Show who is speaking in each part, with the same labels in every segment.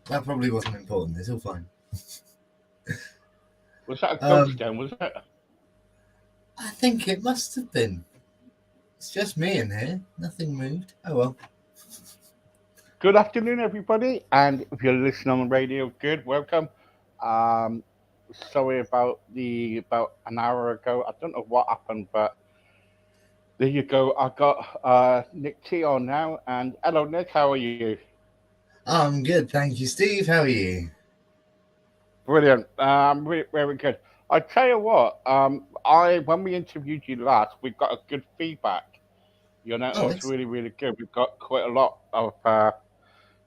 Speaker 1: That probably wasn't important. It's all fine.
Speaker 2: Was that a ghost then? Was it?
Speaker 1: I think it must have been. It's just me in here. Nothing moved. Oh well.
Speaker 2: Good afternoon, everybody. And if you're listening on radio, good, welcome. Um, Sorry about an hour ago. I don't know what happened, but there you go. I got Nick T on now. And hello, Nick. How are you?
Speaker 1: I'm good, thank you, Steve. How are you?
Speaker 2: Brilliant. Very good. I tell you what. I when we interviewed you last, we got a good feedback.
Speaker 1: Oh,
Speaker 2: It's really, really good. We've got quite a lot of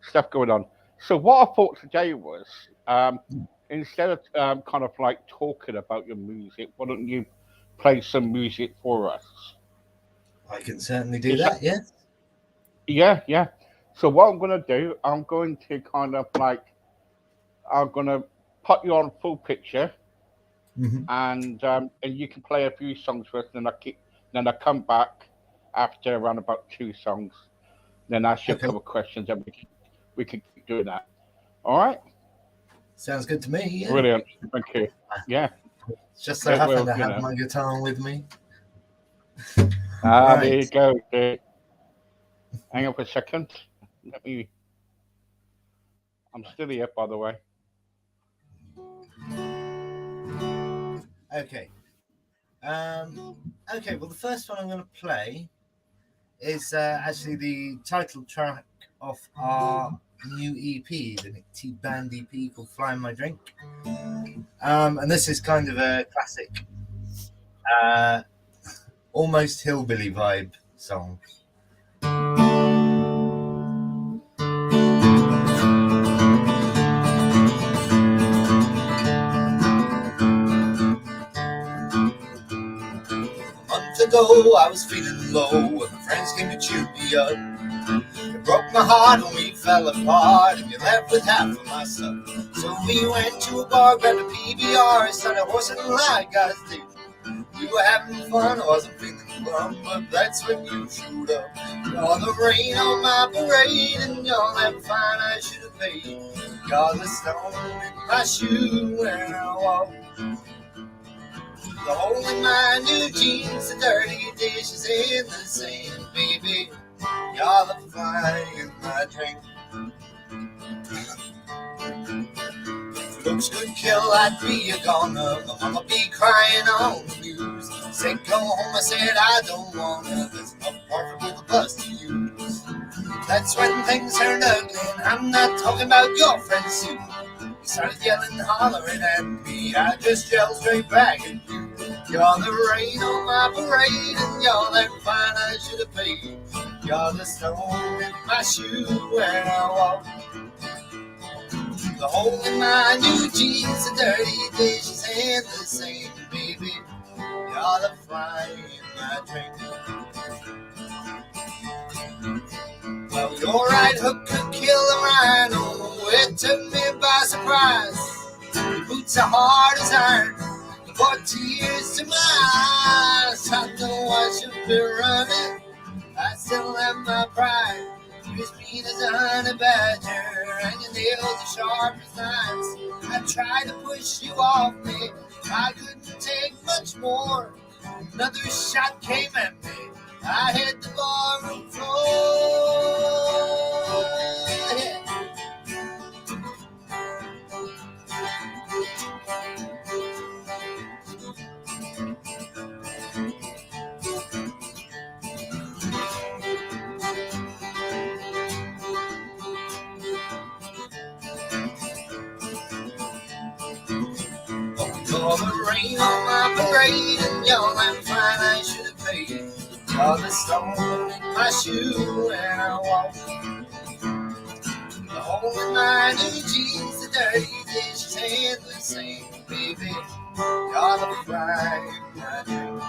Speaker 2: stuff going on. So what I thought today was, instead of kind of like talking about your music, why don't you play some music for us?
Speaker 1: I can certainly do
Speaker 2: Is that
Speaker 1: that. Yes.
Speaker 2: yeah, yeah. So what I'm gonna do, I'm going to kind of like I'm gonna put you on full picture,
Speaker 1: Mm-hmm.
Speaker 2: and you can play a few songs first, then I come back after around about two songs, then ask you a
Speaker 1: Okay.
Speaker 2: couple of questions, and we can keep doing that. All right.
Speaker 1: Sounds good to me. Yeah.
Speaker 2: Brilliant. Thank you. Yeah.
Speaker 1: It's just so
Speaker 2: It
Speaker 1: happened
Speaker 2: will,
Speaker 1: I have my guitar with me.
Speaker 2: There
Speaker 1: Right.
Speaker 2: you go. Hang on for a second. Let me. I'm still here, by the way.
Speaker 1: Okay. Okay. Well, the first one I'm going to play is actually the title track of our new EP, the Nick T Band EP called "Flying My Drink." And this is kind of a classic, uh, almost hillbilly vibe song. A month ago, I was feeling low, and my friends came to cheer me up. You broke my heart when we fell apart, and you left with half of my stuff. So we went to a bar, grabbed a PBR, and started horsing like guys do. We were having fun, I wasn't feeling glum, but that's when you showed up. You're the rain on my parade, and you're that fine I should have paid. You're the stone in my shoe when I walk. The hole in my new jeans, the dirty dishes in the sand, baby. You're the fly in my drink. If looks could kill, I'd be a goner. My mama be crying on the news. Said go home, I said I don't wanna. There's enough park for the bus to use. That's when things turned ugly, and I'm not talking about your friend Sue. You started yelling and hollering at me, I just yelled straight back at you. You're the rain on my parade, and you're that fine I should have paid. You're the stone in my shoe when I walk. The hole in my new jeans, the dirty dishes, and the same, baby. You're the fly in my drink. Well, your right hook could kill a rhino. It took me by surprise. Your boots are hard as iron. You brought tears to my eyes. I know I should be running. I still have my pride. You're as mean as a honey badger, and your nails are sharp as knives. I tried to push you off me. I couldn't take much more. Another shot came at me. I hit the barroom floor. Yeah. You're the rain on my parade, and you're that fine I should have paid. You're the stone in my shoe when I walk. The hole in my new jeans, the dirty dishes, and the same, baby. You're the fly in my drink.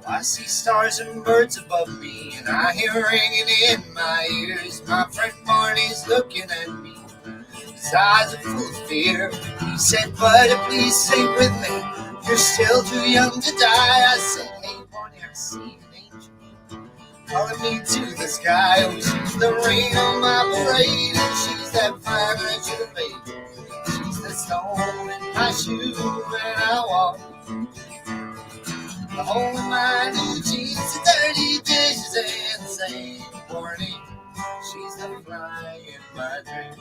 Speaker 1: I see stars and birds above me, and I hear ringing in my ears. My friend Barney's looking at me. His eyes are full of fear. He said, buddy, please stay with me. You're still too young to die. I said, hey, Barney, I see an angel. calling me to the sky. Oh, she's the rain on my parade, and she's that fire I should have made. She's the stone in my shoe when I walk. The hole in my new jeans, the dirty dishes, and the same morning. She's the fly in my dream.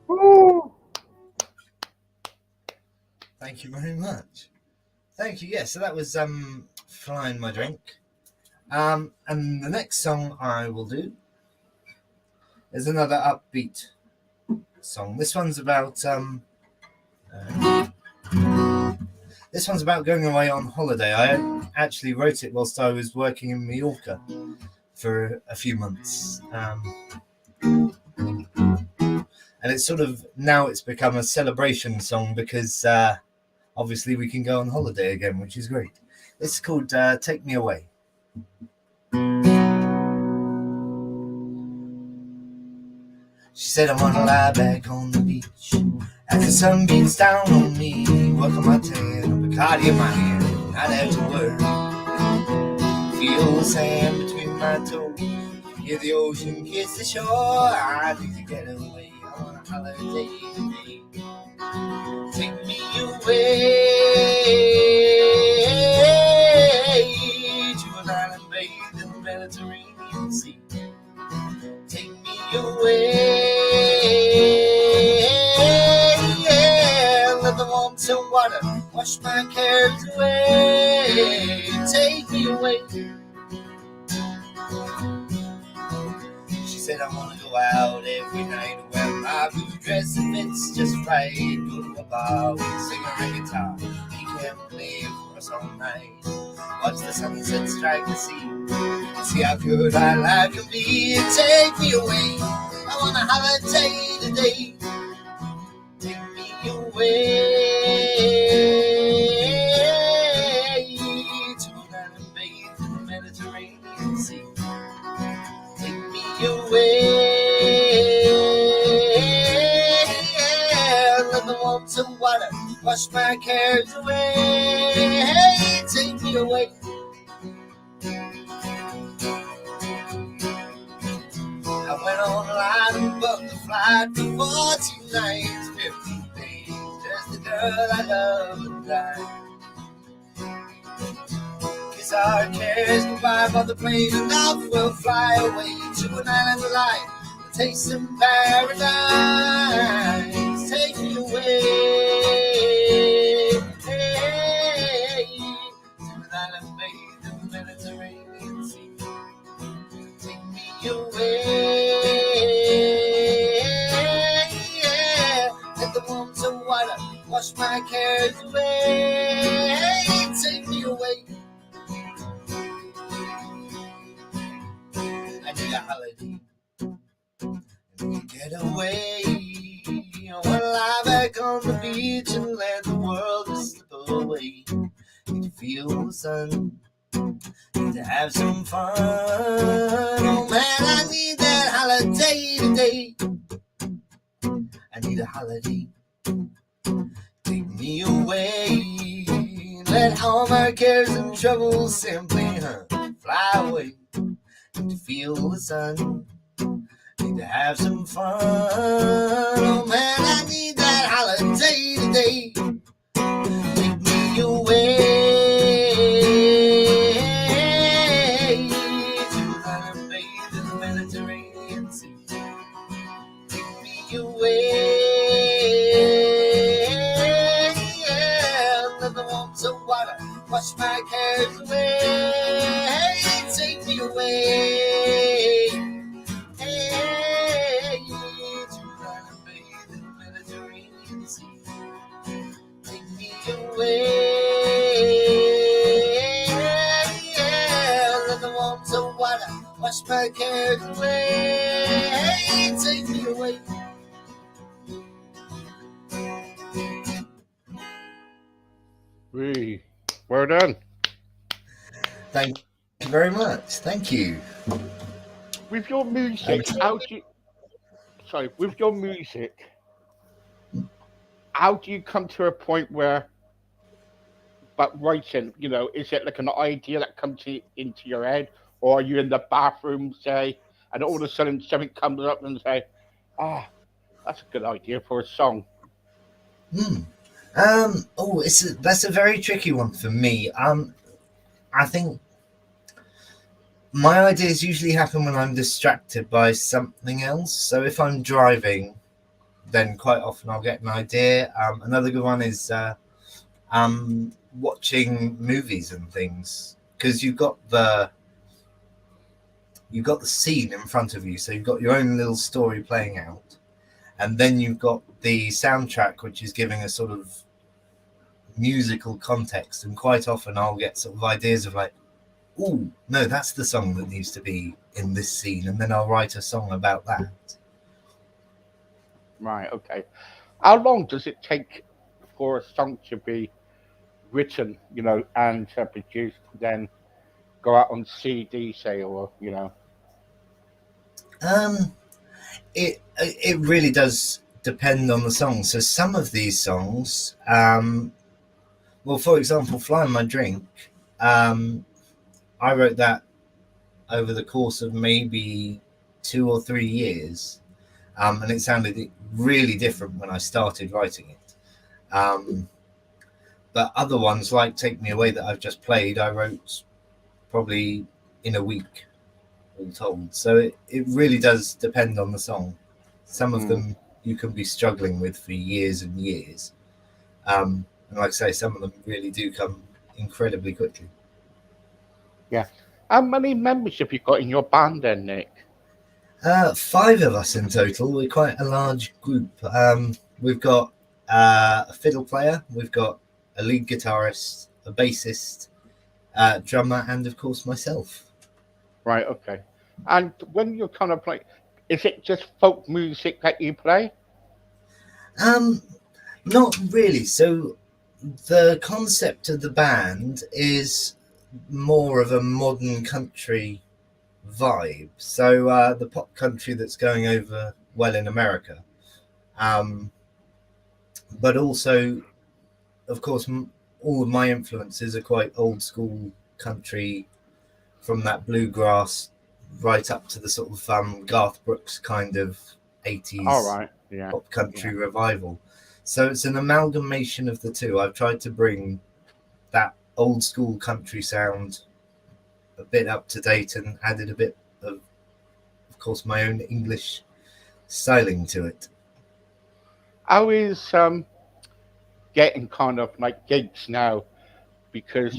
Speaker 2: Woo!
Speaker 1: Thank you very much. Thank you. Yeah, so that was Fly in My Drink. And the next song I will do is another upbeat song. This one's about going away on holiday. I actually wrote it whilst I was working in Mallorca for a few months. And it's sort of, now it's become a celebration song because obviously we can go on holiday again, which is great. It's called Take Me Away. She said I want to lie back on the beach as the sun beats down on me, work on my tan, Bacardi in my hand, not have to worry. Feel the sand between my toes, hear the ocean kiss the shore. I need to get away on a holiday today. Take me away to an island bathed in the Mediterranean Sea. Take me away, yeah. Let the warmth and water wash my cares away. Take me away. She said I want to go out every night, wear my blue dress if it's just right. Go to a bar, sing a reggae guitar, he can play for us all night. Watch the sunset strike the sea, see how good our life can be. Take me away, I want a holiday today. Take me away to an island bathed in the Mediterranean Sea. Take me away, yeah. Let the warmth and water wash my cares away. Take me away. I went online and booked the flight for 14 nights, 15 days, just the girl I love and die. Kiss our cares goodbye by the plane, and off we'll fly away to an island of light, a taste of paradise. Take me away, hey, to an island bathed in the Mediterranean Sea. Take me away, yeah. Let the warmth and water wash my cares away. Take me away. I need a holiday. Get away. I want to lie back on the beach and let the world just slip away. Need to feel the sun, need to have some fun. Oh man, I need that holiday today. I need a holiday. Take me away. Let all my cares and troubles simply fly away. Need to feel the sun, need to have some fun. Oh man, I need that holiday today. Take me away to an island bathed in the Mediterranean Sea. Take me away, yeah. Let the warmth of water wash my cares away. Take me away. Wash my cares away, take me away.
Speaker 2: Well done.
Speaker 1: Thank you very much. Thank you.
Speaker 2: With your music, how do you... sorry, with your music, how do you come to a point where, but writing, is it like an idea that comes into your head, or are you in the bathroom, say, and all of a sudden something comes up and say, ah, that's a good idea for a song?
Speaker 1: Hmm. That's a very tricky one for me. I think my ideas usually happen when I'm distracted by something else. So if I'm driving, then quite often I'll get an idea. Another good one is watching movies and things, because you've got the scene in front of you, so you've got your own little story playing out, and then you've got the soundtrack, which is giving a sort of musical context. And quite often I'll get sort of ideas of like, oh no, that's the song that needs to be in this scene, and then I'll write a song about that.
Speaker 2: Right, okay. How long does it take for a song to be written, and produced, then go out on CD, say, or.
Speaker 1: um it really does depend on the song. So some of these songs, well, for example, Fly My Drink, um I wrote that over the course of maybe 2 or 3 years, and it sounded really different when I started writing it. But other ones, like Take Me Away, that I've just played, I wrote probably in a week, all told. So it really does depend on the song. Some of
Speaker 2: Mm,
Speaker 1: them you can be struggling with for years and years. And like I say, some of them really do come incredibly quickly.
Speaker 2: yeah. How many members have you got in your band then, Nick?
Speaker 1: Five of us in total. We're quite a large group. We've got a fiddle player, we've got a lead guitarist, a bassist, drummer, and of course myself.
Speaker 2: Right, okay. And when you're kind of like, is it just folk music that you play?
Speaker 1: Um, Not really. So the concept of the band is more of a modern country vibe. So the pop country that's going over well in America, um, but also, of course, all of my influences are quite old school country, from that bluegrass right up to the sort of Garth Brooks kind of
Speaker 2: All
Speaker 1: 80s
Speaker 2: right, yeah,
Speaker 1: pop
Speaker 2: yeah,
Speaker 1: country revival. So it's an amalgamation of the two. I've tried to bring that old school country sound a bit up to date and added a bit of course, my own English styling to it.
Speaker 2: How is getting kind of like gigs now? Because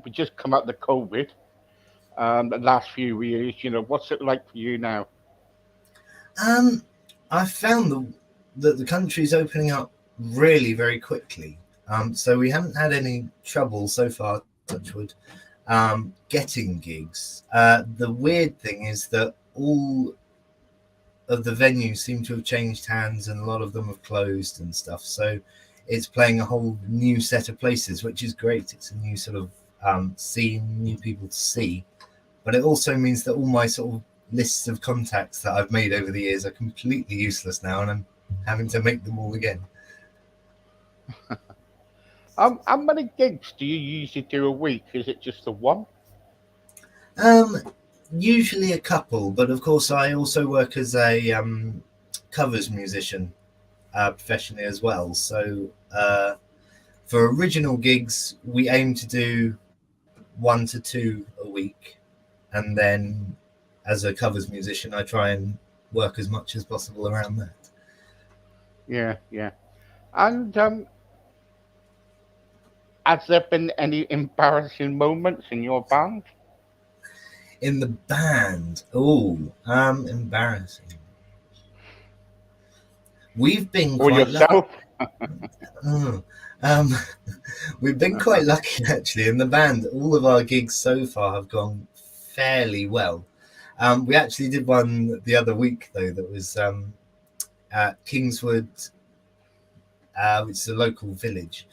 Speaker 2: we just come out of the COVID, the last few years. What's it like for you now?
Speaker 1: Um, I found that the country's opening up really very quickly. So we haven't had any trouble so far, touchwood, getting gigs. The weird thing is that all of the venues seem to have changed hands, and a lot of them have closed and stuff. So it's playing a whole new set of places, which is great. It's a new sort of scene, new people to see. But it also means that all my sort of lists of contacts that I've made over the years are completely useless now, and I'm having to make them all again.
Speaker 2: How many gigs do you usually do a week? Is it just the one?
Speaker 1: Um, Usually a couple, but of course I also work as a covers musician professionally as well. So for original gigs, we aim to do 1 to 2 a week, and then as a covers musician, I try and work as much as possible around that.
Speaker 2: Yeah, yeah. And has there been any embarrassing moments in your band?
Speaker 1: In the band, embarrassing. We've been
Speaker 2: Or
Speaker 1: quite lucky.
Speaker 2: yourself?
Speaker 1: Oh, um, we've been quite lucky actually in the band. All of our gigs so far have gone fairly well. We actually did one the other week though that was at Kingswood, which is a local village,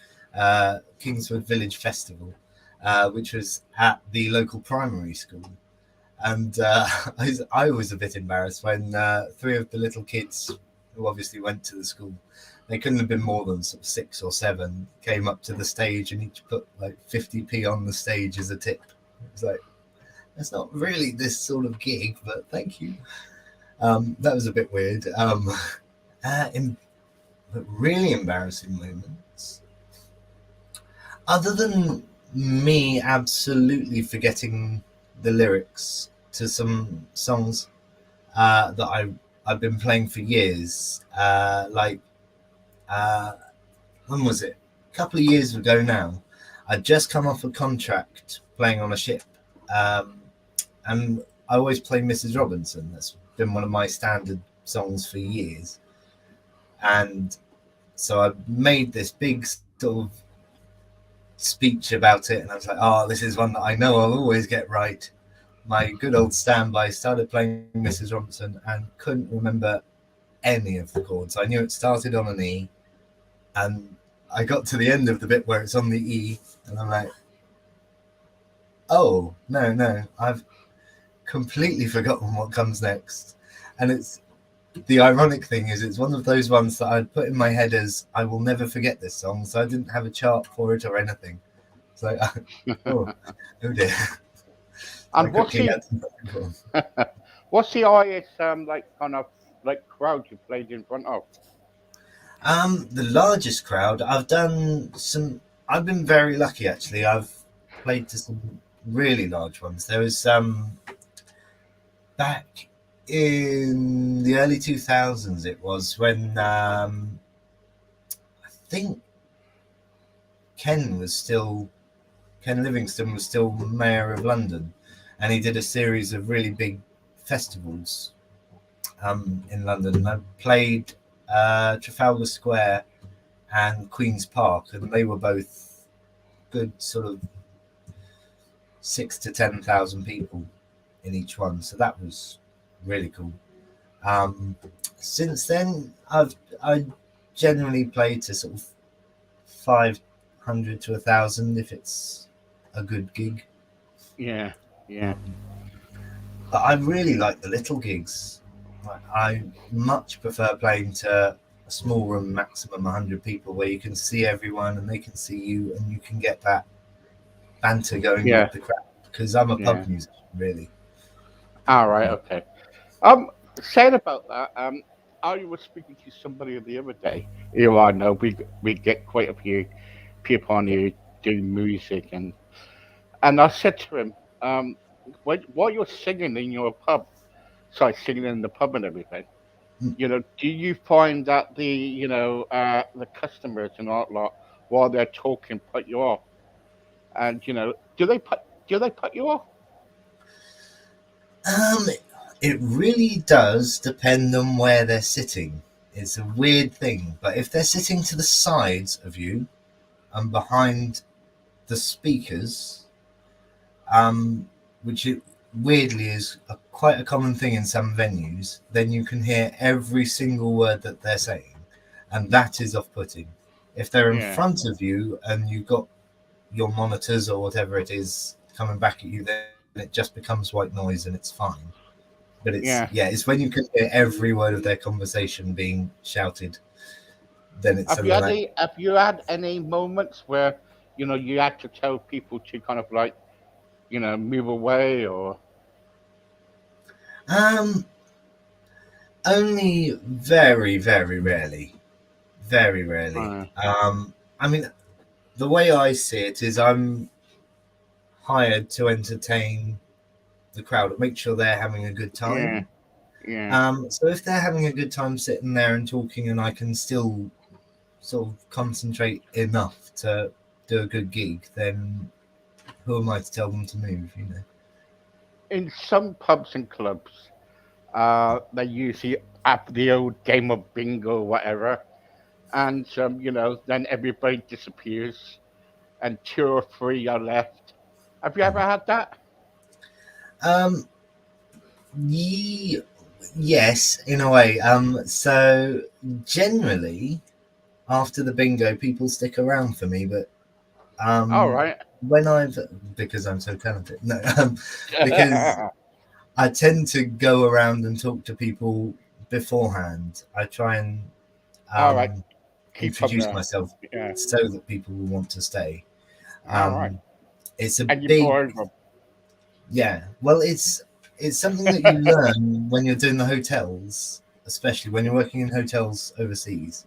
Speaker 1: Kingswood Village Festival, which was at the local primary school. And I was a bit embarrassed when three of the little kids who obviously went to the school, they couldn't have been more than sort of 6 or 7, came up to the stage and each put like 50p on the stage as a tip. It was like, that's not really this sort of gig, but thank you. That was a bit weird. But really embarrassing moments. Other than me absolutely forgetting the lyrics to some songs that I've been playing for years, when was it? A couple of years ago now. I'd just come off a contract playing on a ship, and I always play Mrs. Robinson. That's been one of my standard songs for years. And so I made this big sort of speech about it, and I was like, oh, this is one that I know I'll always get right. My good old standby, started playing Mrs. Robinson and couldn't remember any of the chords. I knew it started on an E, and I got to the end of the bit where it's on the E, and I'm like, oh, no, I've completely forgotten what comes next. And it's the ironic thing is it's one of those ones that I'd put in my head as I will never forget this song, so I didn't have a chart for it or anything. It's like, oh dear.
Speaker 2: And what's the highest like kind of like crowd you played in front of?
Speaker 1: The largest crowd I've done some. I've been very lucky actually. I've played to some really large ones. There was back in the early 2000s. It was when I think Ken Livingstone was still mayor of London, and he did a series of really big festivals in London. I played Trafalgar Square and Queen's Park, and they were both good sort of 6,000 to 10,000 people in each one, so that was really cool. Since then, I generally play to sort of 500 to 1,000 if it's a good gig.
Speaker 2: Yeah.
Speaker 1: But I really like the little gigs. I much prefer playing to a small room, maximum 100 people, where you can see everyone and they can see you, and you can get that banter going with the crowd. Because I'm a pub musician, really.
Speaker 2: All right, okay. Saying about that, I was speaking to somebody the other day. I know we get quite a few people on here doing music, and I said to him, while you're singing in your pub, singing in the pub and everything, do you find that the customers and all that, while they're talking, put you off? And do they put you off?
Speaker 1: It really does depend on where they're sitting. It's a weird thing, but if they're sitting to the sides of you and behind the speakers, which weirdly is quite a common thing in some venues, then you can hear every single word that they're saying, and that is off-putting. If they're in front of you and you've got your monitors or whatever it is coming back at you, then it just becomes white noise and it's fine. But it's when you can hear every word of their conversation being shouted, then it's.
Speaker 2: Have you had any moments where you had to tell people to kind of like move away, or?
Speaker 1: Only very, very rarely. Very rarely. I mean, the way I see it is I'm hired to entertain the crowd and make sure they're having a good time. So if they're having a good time sitting there and talking, and I can still sort of concentrate enough to do a good gig, then who am I to tell them to move?
Speaker 2: In some pubs and clubs, they usually have the old game of bingo or whatever, and then everybody disappears and 2 or 3 are left. Have you ever had that?
Speaker 1: Yes, in a way. So generally, after the bingo, people stick around for me, but
Speaker 2: all right.
Speaker 1: Because I'm so talented. No, because I tend to go around and talk to people beforehand. I try and
Speaker 2: All right,
Speaker 1: um,
Speaker 2: keep them
Speaker 1: introduce
Speaker 2: there.
Speaker 1: myself
Speaker 2: Yeah.
Speaker 1: so that people will want to stay.
Speaker 2: All right,
Speaker 1: It's a
Speaker 2: and you
Speaker 1: big,
Speaker 2: pour over 'em.
Speaker 1: yeah. Well, it's something that you learn when you're doing the hotels, especially when you're working in hotels overseas,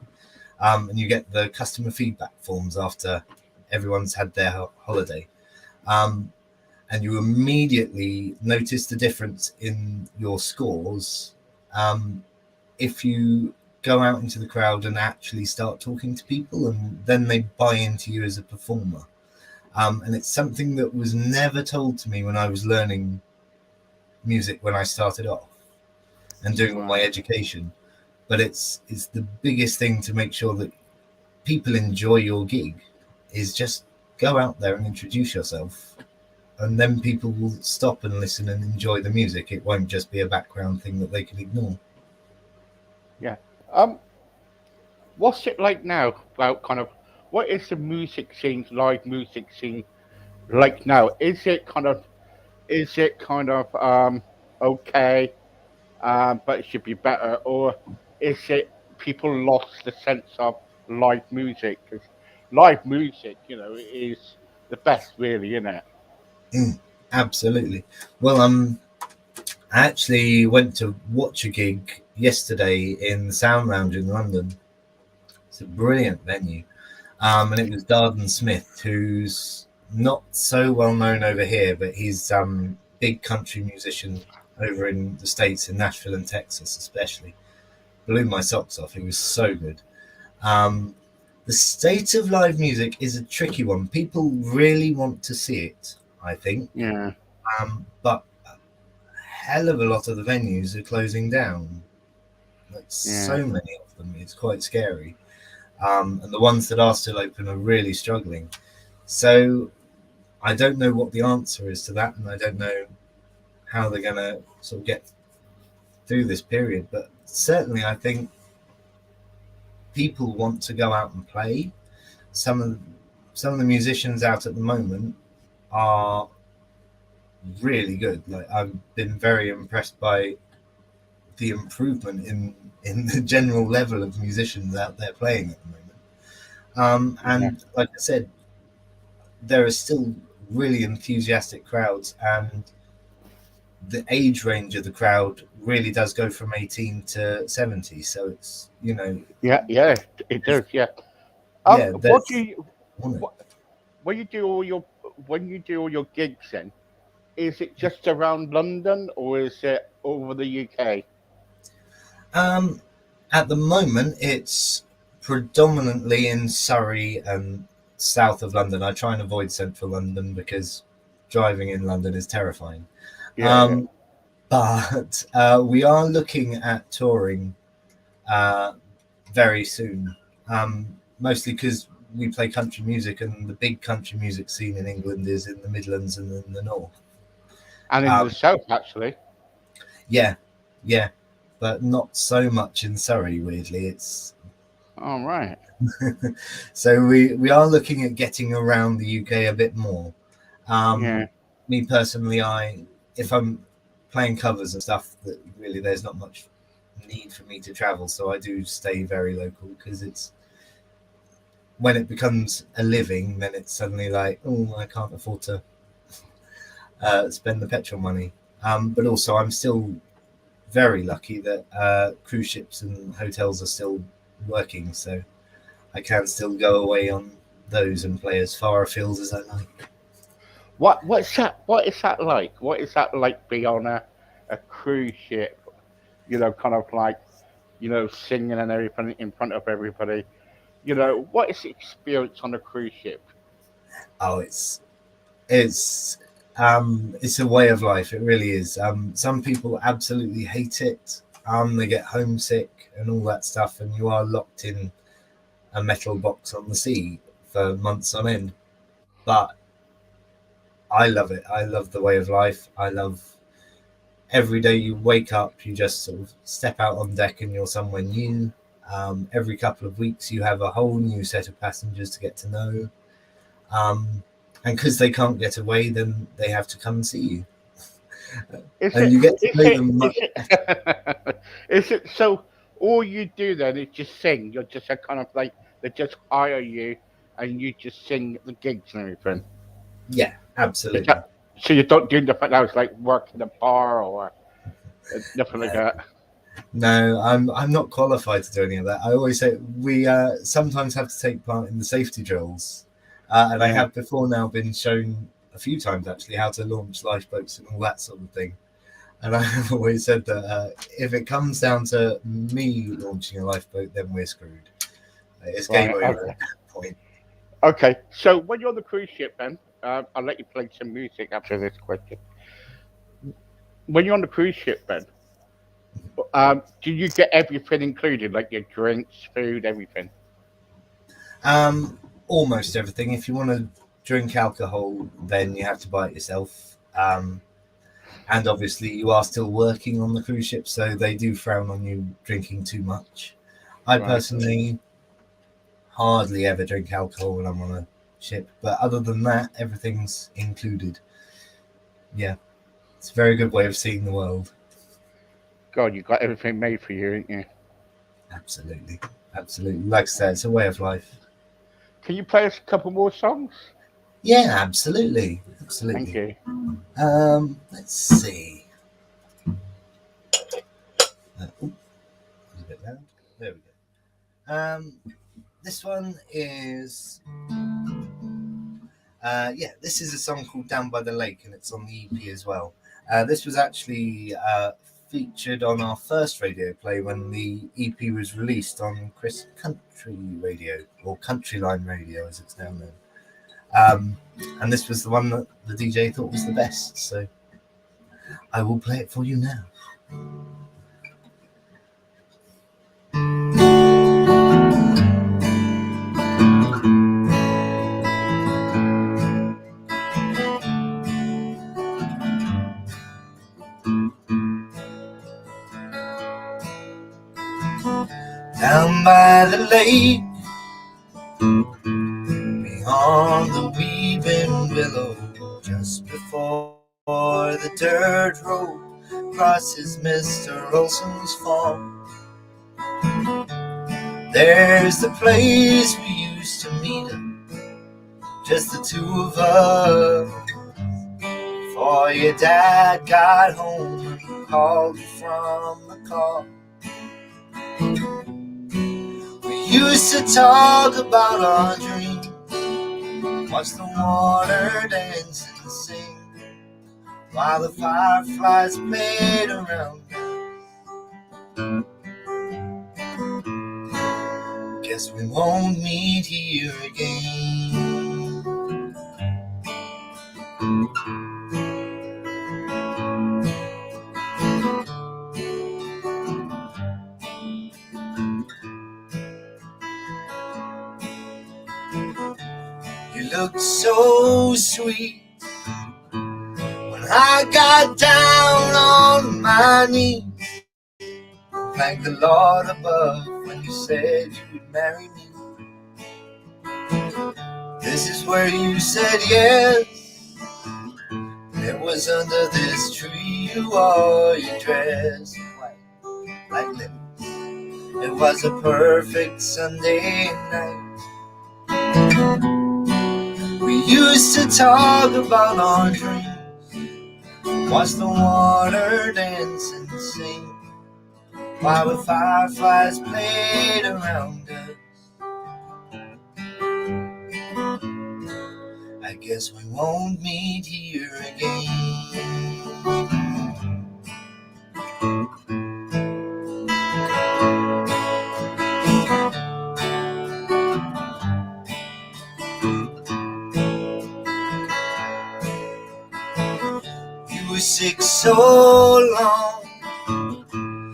Speaker 1: and you get the customer feedback forms after everyone's had their holiday. Um, and you immediately notice the difference in your scores um, if you go out into the crowd and actually start talking to people, and then they buy into you as a performer. And it's something that was never told to me when I was learning music when I started off and doing all my
Speaker 2: Right.
Speaker 1: education. But it's the biggest thing to make sure that people enjoy your gig is just go out there and introduce yourself, and then people will stop and listen and enjoy the music. It won't just be a background thing that they can ignore.
Speaker 2: Yeah. What's it like now? About kind of what is the music scene, live music scene like now? Is it kind of okay, but it should be better, or is it people lost the sense of live music? Because live music, is the best, really, isn't it?
Speaker 1: Mm, absolutely. Well, I actually went to watch a gig yesterday in the Sound Lounge in London. It's a brilliant venue. And it was Darden Smith, who's not so well known over here, but he's big country musician over in the States, in Nashville and Texas especially. Blew my socks off. He was so good. Um, the state of live music is a tricky one. People really want to see it, I think,
Speaker 2: Yeah,
Speaker 1: but a hell of a lot of the venues are closing down. Like
Speaker 2: yeah,
Speaker 1: so many of them, it's quite scary. And the ones that are still open are really struggling. So I don't know what the answer is to that, and I don't know how they're going to sort of get through this period. But certainly, I think people want to go out and play. Some of some of the musicians out at the moment are really good. Like I've been very impressed by the improvement in the general level of musicians out there playing at the moment.
Speaker 2: yeah,
Speaker 1: And like I said, there are still really enthusiastic crowds, and the age range of the crowd really does go from 18 to 70. So it's,
Speaker 2: yeah, yeah. It does. Yeah.
Speaker 1: yeah,
Speaker 2: What do
Speaker 1: there's
Speaker 2: you
Speaker 1: on it.
Speaker 2: what, when you do all your gigs? Then is it just around London, or is it over the UK?
Speaker 1: Um, at the moment, it's predominantly in Surrey and south of London. I try and avoid central London because driving in London is terrifying.
Speaker 2: Yeah, yeah.
Speaker 1: Um, but we are looking at touring uh, very soon. Mostly because we play country music, and the big country music scene in England is in the Midlands and in the north.
Speaker 2: And in the
Speaker 1: Um,
Speaker 2: south, actually.
Speaker 1: yeah, yeah, but not so much in Surrey. Weirdly, it's
Speaker 2: All right.
Speaker 1: so we are looking at getting around the UK a bit more.
Speaker 2: Yeah.
Speaker 1: Me personally, I if I'm playing covers and stuff, that really there's not much need for me to travel, so I do stay very local because it's when it becomes a living, then it's suddenly like, oh, I can't afford to spend the petrol money. But also, I'm still very lucky that cruise ships and hotels are still working, so I can still go away on those and play as far afield as I like.
Speaker 2: What is that like? What is that like be on a cruise ship? Kind of like, singing and everything in front of everybody. What is the experience on a cruise ship?
Speaker 1: Oh, it's it's a way of life. It really is. Some people absolutely hate it. They get homesick and all that stuff, and you are locked in a metal box on the sea for months on end. But I love it. I love the way of life. I love every day you wake up, you just sort of step out on deck and you're somewhere new. Every couple of weeks, you have a whole new set of passengers to get to know. Um, and because they can't get away, then they have to come and see you.
Speaker 2: Is
Speaker 1: And
Speaker 2: it?
Speaker 1: you get to
Speaker 2: Is
Speaker 1: know
Speaker 2: it?
Speaker 1: them
Speaker 2: Is
Speaker 1: much.
Speaker 2: it? Is it? So all you do then is just sing. You're just a kind of like they just hire you, and you just sing at the gigs and everything.
Speaker 1: Yeah,
Speaker 2: Is
Speaker 1: absolutely.
Speaker 2: that, so you don't do nothing else like work in a bar or nothing like that.
Speaker 1: No, I'm not qualified to do any of that. I always say we sometimes have to take part in the safety drills, and I
Speaker 2: Yeah.
Speaker 1: have before now been shown a few times actually how to launch lifeboats and all that sort of thing. And I have always said that if it comes down to me launching a lifeboat, then we're screwed. It's game
Speaker 2: Right.
Speaker 1: over
Speaker 2: Okay.
Speaker 1: at that point.
Speaker 2: Okay. So when you're on the cruise ship, then I'll let you play some music after this question. When you're on the cruise ship, then do you get everything included, like your drinks, food, everything?
Speaker 1: Almost everything. If you want to drink alcohol, then you have to buy it yourself. And obviously, you are still working on the cruise ship, so they do frown on you drinking too much. I
Speaker 2: Right.
Speaker 1: personally hardly ever drink alcohol when I'm on a ship, but other than that, everything's included. Yeah, it's a very good way of seeing the world.
Speaker 2: God, you got everything made for you, ain't you?
Speaker 1: Absolutely, absolutely. Like I said, it's a way of life.
Speaker 2: Can you play us a couple more songs?
Speaker 1: Yeah, absolutely,
Speaker 2: Thank
Speaker 1: absolutely.
Speaker 2: you.
Speaker 1: Let's see. Ooh, a bit loud. There we go. This one is this is a song called Down by the Lake, and it's on the EP as well. This was actually featured on our first radio play when the EP was released on Chris Country Radio, or Countryline Radio as it's now known. And this was the one that the DJ thought was the best, so I will play it for you now. Down by the lake, beyond the weeping willow, just before the dirt road crosses Mr. Olson's farm, there's the place we used to meet up, just the two of us. Before your dad got home and called you from the car, we used to talk about our dreams, watch the water dance and sing, while the fireflies played around us. Guess we won't meet here again. You looked so sweet when I got down on my knees, thank the Lord above when you said you would marry me. This is where you said yes. It was under this tree you wore your dress white like lilies. It was a perfect Sunday night. We used to talk about our dreams, watch the water dance and sing, while the fireflies played around us. I guess we won't meet here again. You were sick so long,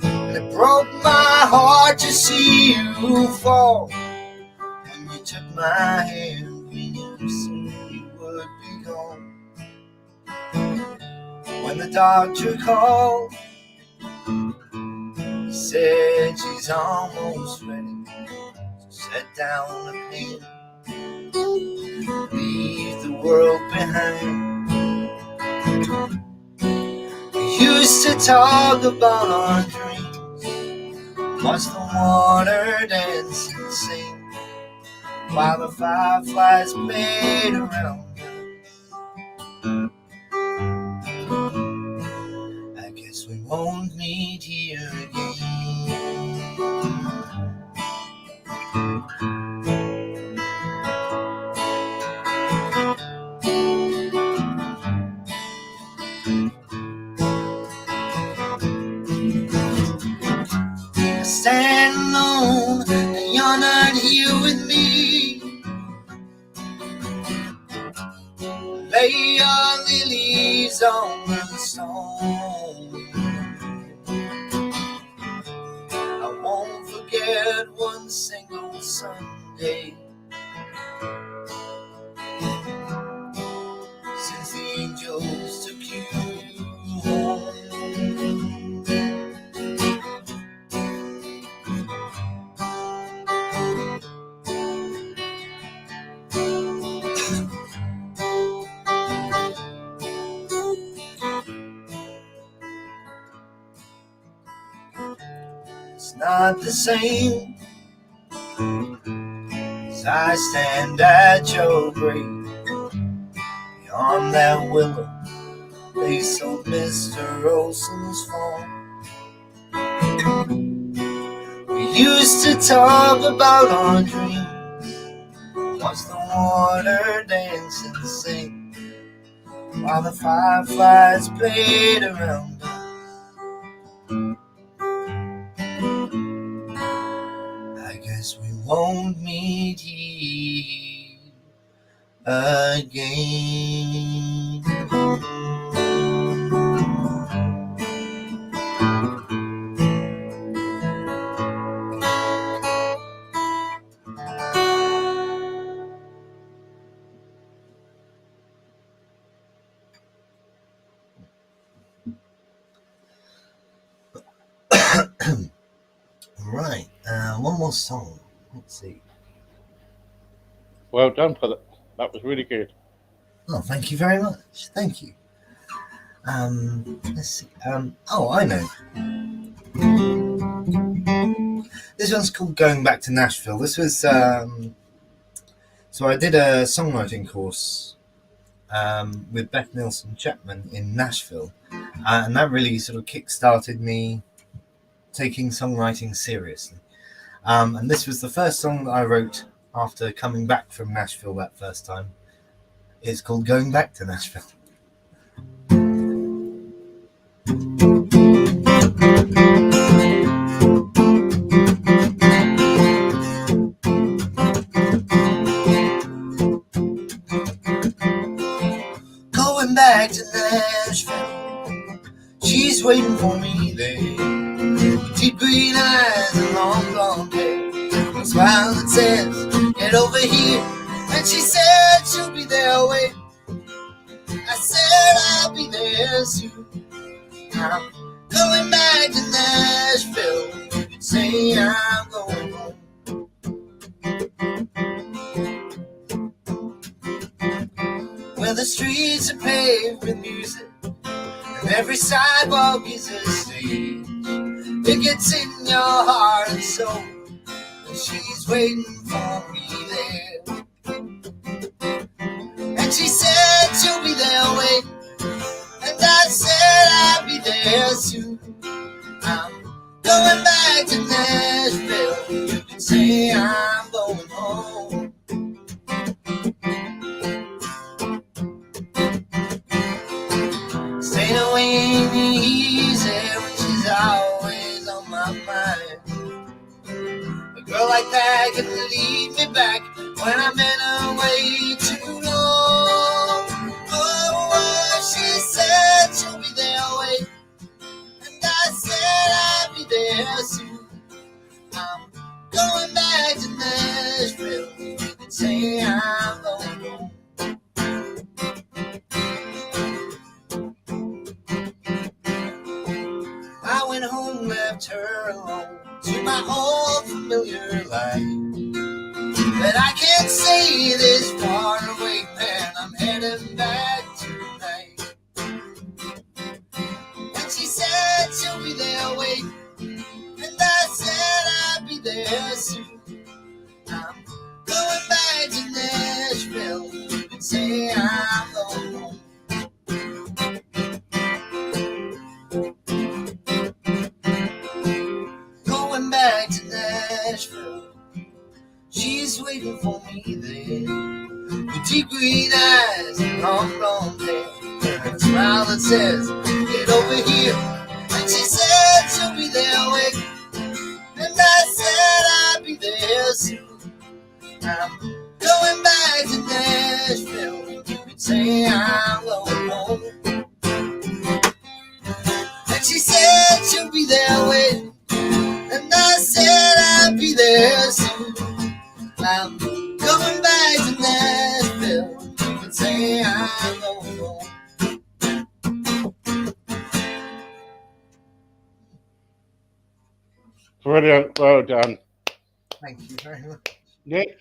Speaker 1: and it broke my heart to see you fall. When you took my hand, we knew soon you would be gone. When the doctor called, he said she's almost ready, so set down the pen, leave the world behind. to talk about our dreams, watch the water dance and sing, while the fireflies played around us. I guess we won't meet here again. I stand alone and you're not here with me. Lay your lilies on the stone. I won't forget one single Sunday since the angels took you home. It's not the same as I stand at your grave. Beyond that willow, place of Mr. Olson's farm. We used to talk about our dreams, watch the water dance and sing, while the fireflies played around us. I guess we won't meet here again. Right, one more song. Let's see.
Speaker 2: Well done for that. That was really good.
Speaker 1: Oh, thank you very much. Thank you. Let's see. Oh, I know. This one's called Going Back to Nashville. This was, so I did a songwriting course with Beth Nielsen Chapman in Nashville. And that really sort of kick-started me taking songwriting seriously. And this was the first song that I wrote after coming back from Nashville that first time. It's called Going Back to Nashville. Going back to Nashville, she's waiting for me there. Deep green eyes and long blonde hair, a smile that says, get over here. And she said she'll be there waiting. I said I'll be there soon. I'm going back to Nashville. You can say I'm going home. Where the streets are paved with music, and every sidewalk is a stage. It gets in your heart and soul, and she's waiting for me there. And she said she'll be there waiting, and I said I'll be there soon. I'm going back to Nashville. You can say I'm going home. Staying away ain't easy when she's always on my mind. A girl like that can lead me back when I'm in her way too long. Oh, she said she'll be there waiting, and I said I'll be there soon. I'm going back to Nashville. You can say I'm going home. I went home, left her alone to my old familiar life. But I can't say this far away, man, I'm heading back tonight. And she said She's waiting for me there, with deep green eyes and long blonde hair, and a smile that says, get over here. And she said she'll be there waiting, and I said I'll be there soon. I'm going back to Nashville, you could say I'm going home. And she said she'll be there waiting, and I said I'll be there soon. I'm going back to Nashville, you could say I'm going home.
Speaker 2: Brilliant. Well done.
Speaker 1: Thank you very much.
Speaker 2: Nick,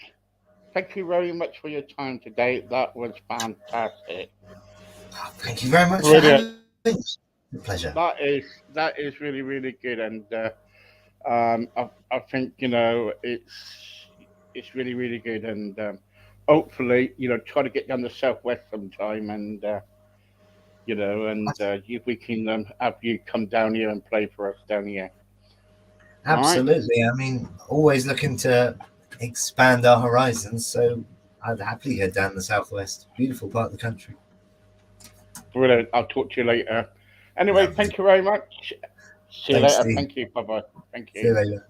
Speaker 2: thank you very much for your time today. That was fantastic.
Speaker 1: Oh, thank you very much.
Speaker 2: Brilliant.
Speaker 1: For having me. A pleasure.
Speaker 2: That is really, really good, and I think it's really, really good, and hopefully try to get down the southwest sometime, and if we can have you come down here and play for us down here.
Speaker 1: Absolutely. I mean, always looking to expand our horizons, so I'd happily head down the southwest. Beautiful part of the country.
Speaker 2: Brilliant. I'll talk to you later. Anyway, thank you very much. See you later. Thank you. Bye-bye. Thank you.
Speaker 1: See you later.